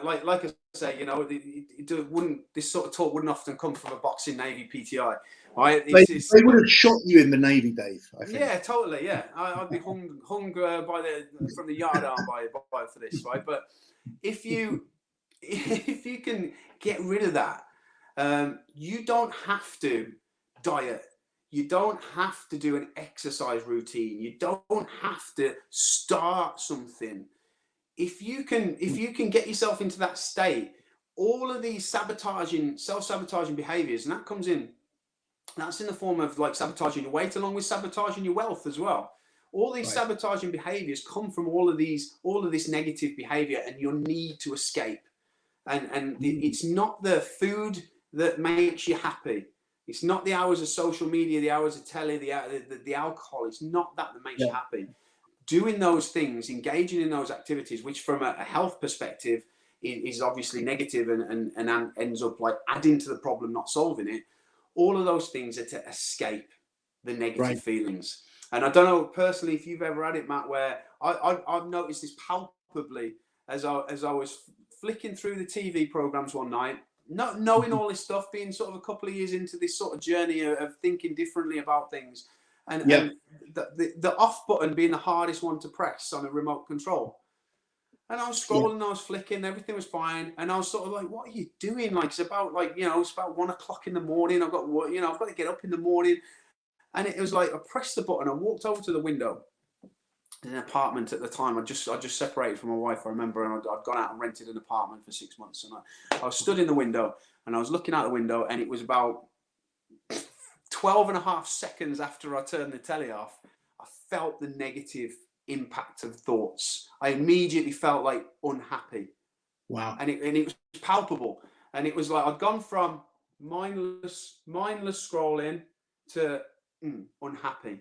like I say, this sort of talk wouldn't often come from a boxing Navy PTI. Right? They would have shot you in the Navy, Dave, I think. Yeah, totally. Yeah, I'd be hung from the yardarm by for this, right? But if you can get rid of that, you don't have to diet. You don't have to do an exercise routine. You don't have to start something. If you can get yourself into that state, all of these self-sabotaging behaviors, and that's in the form of like sabotaging your weight, along with sabotaging your wealth as well. All these sabotaging behaviors come from all of this negative behavior and your need to escape. And it's not the food that makes you happy. It's not the hours of social media, the hours of telly, the alcohol. It's not that makes you happy. Doing those things, engaging in those activities, which from a health perspective is obviously negative and ends up like adding to the problem, not solving it. All of those things are to escape the negative feelings. And I don't know personally if you've ever had it, Matt, where I've noticed this palpably as I was flicking through the TV programs one night, not knowing all this stuff, being sort of a couple of years into this sort of journey of thinking differently about things, and the off button being the hardest one to press on a remote control. And I was scrolling, I was flicking, everything was fine, and I was sort of like, "What are you doing?" Like it's about it's about 1 o'clock in the morning. I've got to get up in the morning, and it was like I pressed the button. I walked over to the window. In an apartment at the time, I just separated from my wife, I remember, and I'd gone out and rented an apartment for 6 months, and I was stood in the window, and I was looking out the window, and it was about 12 and a half seconds after I turned the telly off, I felt the negative impact of thoughts. I immediately felt like unhappy. Wow. And it was palpable. And it was like I'd gone from mindless scrolling to unhappy.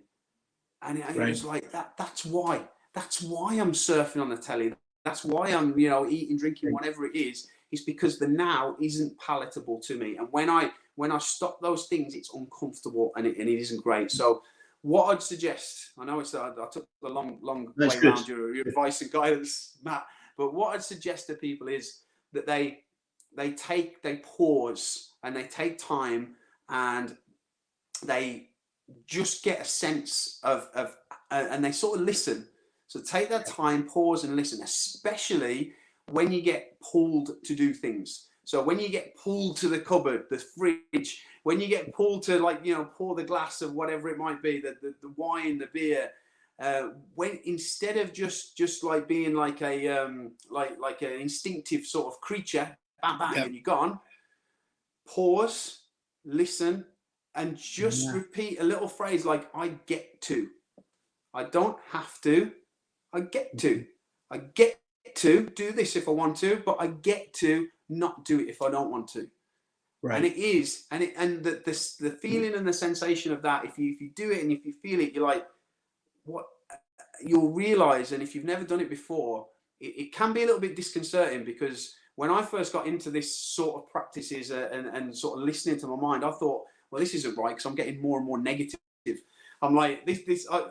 And it was like that's why I'm surfing on the telly. That's why I'm, eating, drinking, whatever it is. It's because the now isn't palatable to me. And when I stop those things, it's uncomfortable and it isn't great. So what I'd suggest, I know I took the long way around your advice and guidance, Matt, but what I'd suggest to people is that they pause and they take time and they just get a sense of and they sort of listen. So take that time, pause and listen, especially when you get pulled to do things. So when you get pulled to the cupboard, the fridge, when you get pulled to pour the glass of whatever it might be, the wine, the beer, when instead of just like being like a like an instinctive sort of creature, bang bang, and you're gone, pause, listen, and just repeat a little phrase like I get to. I don't have to. I get to. I get to do this if I want to, but I get to not do it if I don't want to. Right. And it is, and the feeling and the sensation of that, if you do it and if you feel it, you're like, what you'll realize, and if you've never done it before, it can be a little bit disconcerting, because when I first got into this sort of practices and sort of listening to my mind, I thought, well, this isn't right, because I'm getting more and more negative. I'm like,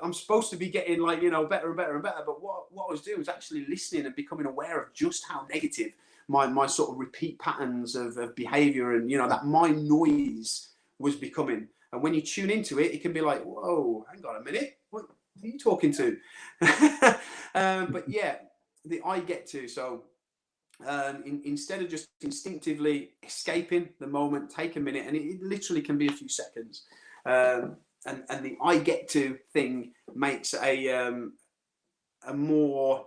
I'm supposed to be getting better and better and better. But what I was doing was actually listening and becoming aware of just how negative my sort of repeat patterns of behavior and, that mind noise was becoming. And when you tune into it, it can be like, whoa, hang on a minute. What are you talking to? But yeah, the I get to. So instead of just instinctively escaping the moment, take a minute, and it literally can be a few seconds. And the I get to thing makes a more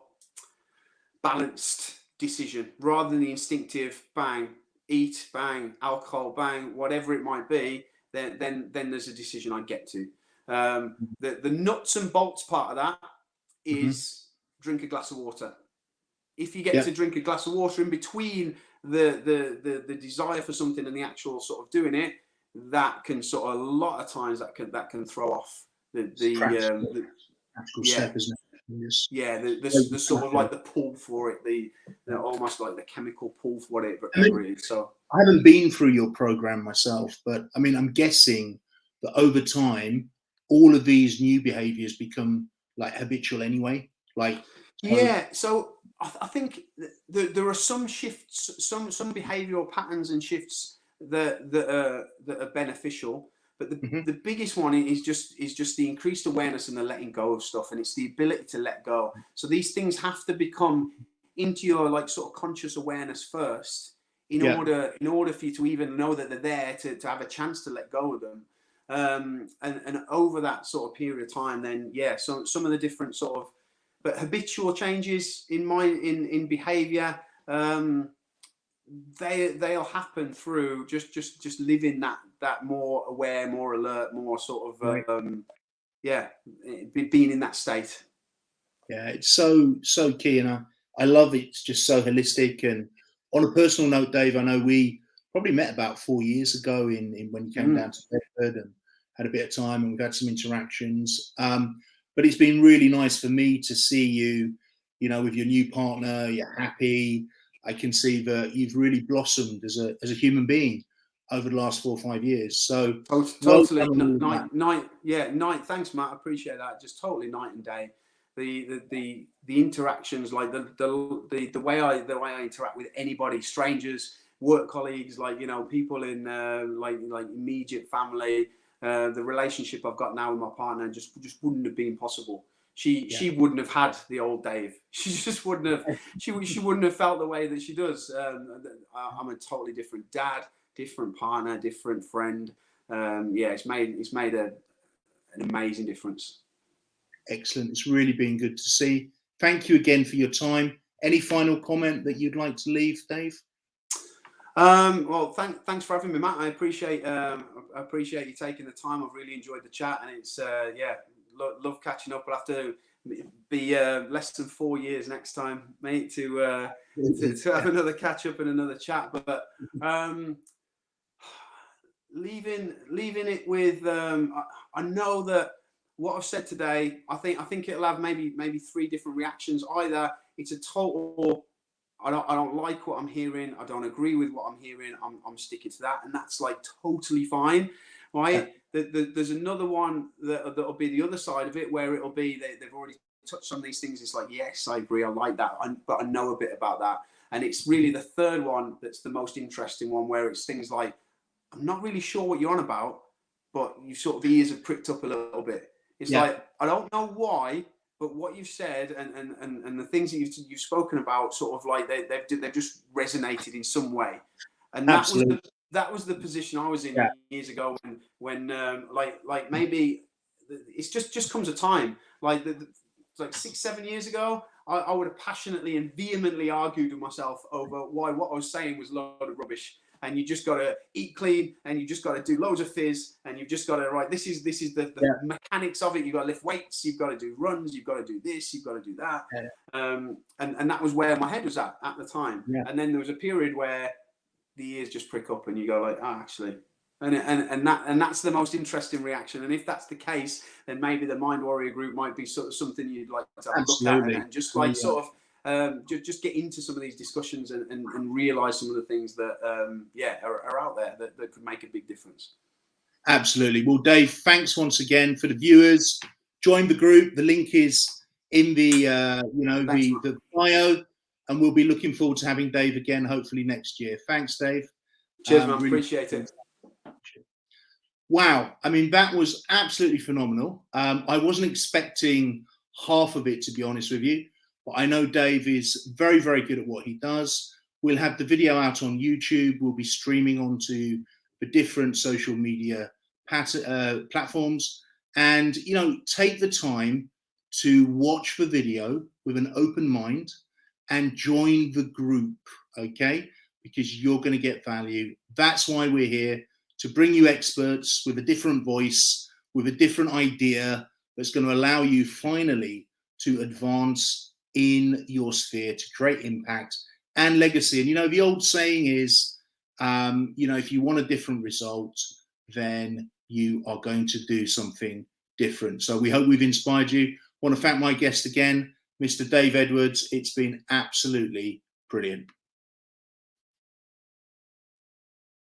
balanced decision, rather than the instinctive bang, eat, bang, alcohol, bang, whatever it might be. Then there's a decision I get to. The nuts and bolts part of that is drink a glass of water. If you get to drink a glass of water in between the desire for something and the actual sort of doing it, that can sort of, a lot of times that can throw off the step, isn't it? The sort of like the pull for it, the almost like the chemical pull for it. So I haven't been through your program myself, but I mean, I'm guessing that over time, all of these new behaviors become like habitual anyway. So I think there are some shifts, some behavioural patterns and shifts that are beneficial, but the biggest one is just the increased awareness and the letting go of stuff, and it's the ability to let go. So these things have to become into your sort of conscious awareness first, in order for you to even know that they're there, to have a chance to let go of them. And over that sort of period of time, then so some of the different sort of but habitual changes in behavior, they'll happen through just living that more aware, more alert, more sort of being in that state. Yeah, it's so key, and I love it. It's just so holistic. And on a personal note, Dave, I know we probably met about 4 years ago in when you came down to Bedford and had a bit of time, and we've had some interactions. But it's been really nice for me to see you, with your new partner. You're happy. I can see that you've really blossomed as a human being over the last 4 or 5 years. So totally, thanks, Matt. I appreciate that. Just totally night and day. The interactions, like the way I interact with anybody, strangers, work colleagues, people in like immediate family. The relationship I've got now with my partner just wouldn't have been possible. She wouldn't have had the old Dave. She just wouldn't have. She wouldn't have felt the way that she does. I'm a totally different dad, different partner, different friend. It's made an amazing difference. Excellent. It's really been good to see. Thank you again for your time. Any final comment that you'd like to leave, Dave? Well, thanks for having me, Matt. I appreciate you taking the time. I've really enjoyed the chat, and it's love catching up. We'll have to be less than 4 years next time, mate, to have another catch up and another chat. But leaving it with, I know that what I've said today, I think it'll have maybe 3 different reactions. Either it's a total, I don't like what I'm hearing, I don't agree with what I'm hearing, I'm sticking to that, and that's like totally fine, right? There's another one that'll be the other side of it, where it'll be they've already touched on these things. It's like, yes, I agree, I like that, but I know a bit about that. And it's really the third one that's the most interesting one, where it's things like, I'm not really sure what you're on about, but you sort of ears have pricked up a little bit. It's like, I don't know why, but what you've said and the things that you've spoken about, sort of like they've just resonated in some way. And that was the position I was in years ago, when like maybe it's just comes a time, like like 6-7 years ago, I would have passionately and vehemently argued with myself over why what I was saying was a load of rubbish. And you just got to eat clean, and you just got to do loads of fizz, and you've just got to, right, this is the mechanics of it. You've got to lift weights, you've got to do runs, you've got to do this, you've got to do that. And that was where my head was at the time. And then there was a period where the ears just prick up, and you go like, oh, actually. And that's the most interesting reaction. And if that's the case, then maybe the Mind Warrior group might be sort of something you'd like to look at, and just like sort of just get into some of these discussions and realize some of the things that are out there that could make a big difference. Absolutely. Well, Dave, thanks once again. For the viewers, join the group. The link is in the the bio, and we'll be looking forward to having Dave again, hopefully next year. Thanks, Dave. Cheers, man. Really appreciate it. Wow. I mean, that was absolutely phenomenal. I wasn't expecting half of it, to be honest with you. But I know Dave is very, very good at what he does. We'll have the video out on YouTube. We'll be streaming onto the different social media platforms. And, take the time to watch the video with an open mind and join the group, okay? Because you're going to get value. That's why we're here, to bring you experts with a different voice, with a different idea that's going to allow you finally to advance in your sphere, to create impact and legacy. And the old saying is, if you want a different result, then you are going to do something different. So we hope we've inspired you. I want to thank my guest again, Mr. Dave Edwards. It's been absolutely brilliant.